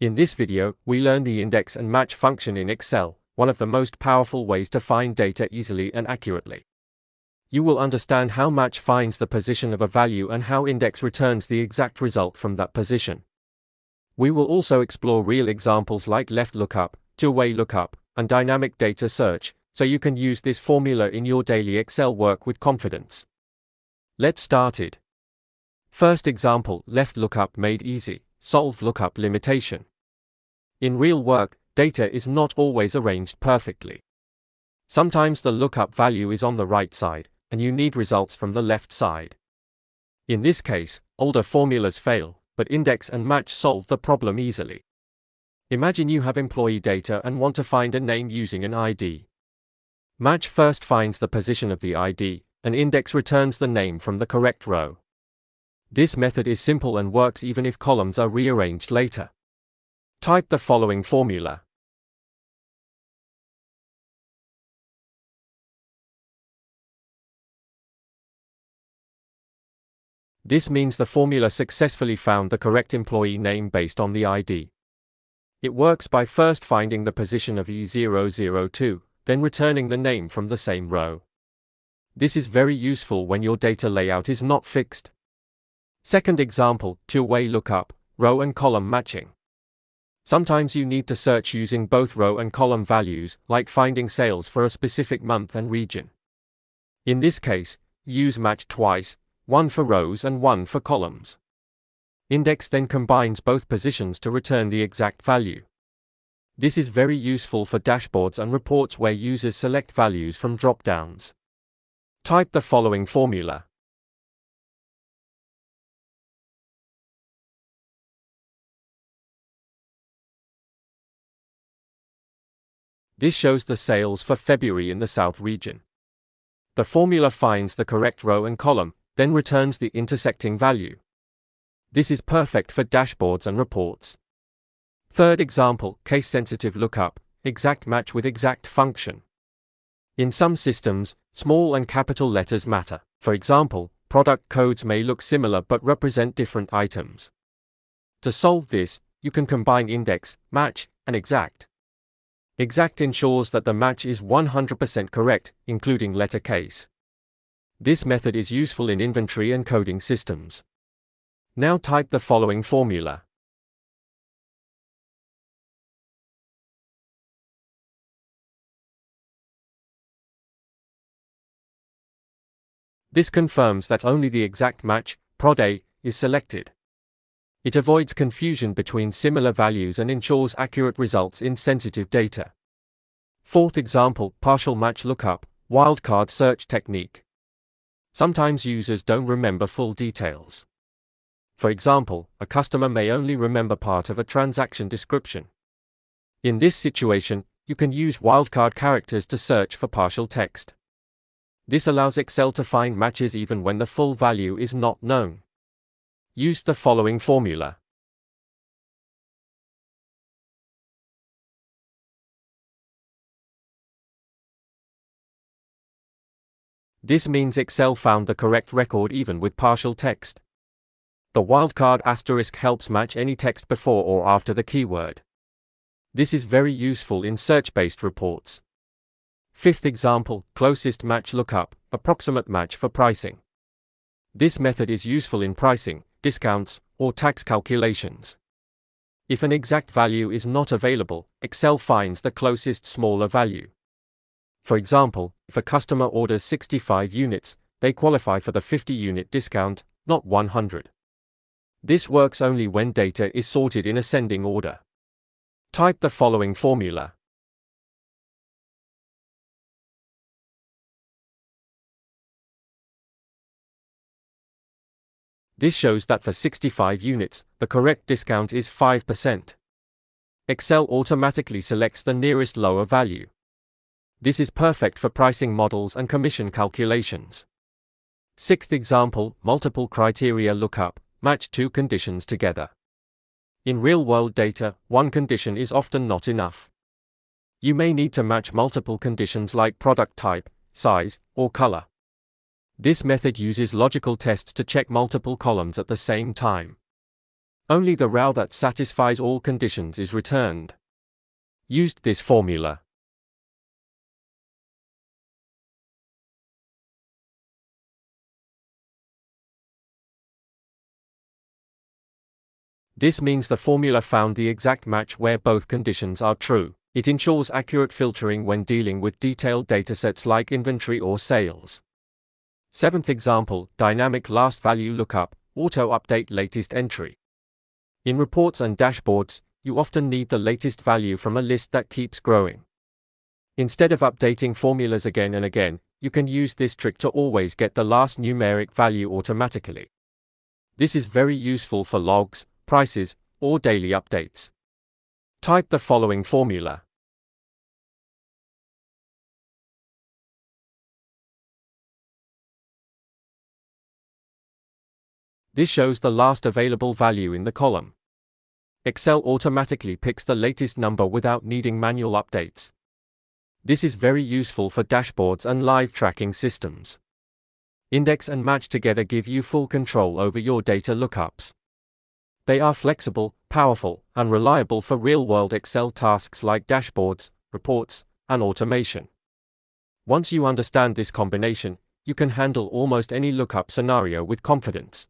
In this video, we learn the index and match function in Excel, one of the most powerful ways to find data easily and accurately. You will understand how match finds the position of a value and how index returns the exact result from that position. We will also explore real examples like left lookup, two-way lookup, and dynamic data search, so you can use this formula in your daily Excel work with confidence. Let's start it. First example, left lookup made easy. Solve lookup limitation. In real work, data is not always arranged perfectly. Sometimes the lookup value is on the right side, and you need results from the left side. In this case, older formulas fail, but index and match solve the problem easily. Imagine you have employee data and want to find a name using an ID. Match first finds the position of the ID, and index returns the name from the correct row. This method is simple and works even if columns are rearranged later. Type the following formula. This means the formula successfully found the correct employee name based on the ID. It works by first finding the position of E002, then returning the name from the same row. This is very useful when your data layout is not fixed. Second example, two-way lookup, row and column matching. Sometimes you need to search using both row and column values, like finding sales for a specific month and region. In this case, use match twice, one for rows and one for columns. Index then combines both positions to return the exact value. This is very useful for dashboards and reports where users select values from drop-downs. Type the following formula. This shows the sales for February in the South region. The formula finds the correct row and column, then returns the intersecting value. This is perfect for dashboards and reports. Third example, case-sensitive lookup, exact match with exact function. In some systems, small and capital letters matter. For example, product codes may look similar but represent different items. To solve this, you can combine index, match, and exact. Exact ensures that the match is 100% correct, including letter case. This method is useful in inventory and coding systems. Now type the following formula. This confirms that only the exact match, prod A, is selected. It avoids confusion between similar values and ensures accurate results in sensitive data. Fourth example, partial match lookup, wildcard search technique. Sometimes users don't remember full details. For example, a customer may only remember part of a transaction description. In this situation, you can use wildcard characters to search for partial text. This allows Excel to find matches even when the full value is not known. Use the following formula. This means Excel found the correct record even with partial text. The wildcard asterisk helps match any text before or after the keyword. This is very useful in search-based reports. Fifth example, closest match lookup, approximate match for pricing. This method is useful in pricing, discounts, or tax calculations. If an exact value is not available, Excel finds the closest smaller value. For example, if a customer orders 65 units, they qualify for the 50-unit discount, not 100. This works only when data is sorted in ascending order. Type the following formula. This shows that for 65 units, the correct discount is 5%. Excel automatically selects the nearest lower value. This is perfect for pricing models and commission calculations. Sixth example, multiple criteria lookup, match two conditions together. In real-world data, one condition is often not enough. You may need to match multiple conditions like product type, size, or color. This method uses logical tests to check multiple columns at the same time. Only the row that satisfies all conditions is returned. Used this formula. This means the formula found the exact match where both conditions are true. It ensures accurate filtering when dealing with detailed datasets like inventory or sales. 7th example, dynamic last value lookup, auto-update latest entry. In reports and dashboards, you often need the latest value from a list that keeps growing. Instead of updating formulas again and again, you can use this trick to always get the last numeric value automatically. This is very useful for logs, prices, or daily updates. Type the following formula. This shows the last available value in the column. Excel automatically picks the latest number without needing manual updates. This is very useful for dashboards and live tracking systems. Index and match together give you full control over your data lookups. They are flexible, powerful, and reliable for real-world Excel tasks like dashboards, reports, and automation. Once you understand this combination, you can handle almost any lookup scenario with confidence.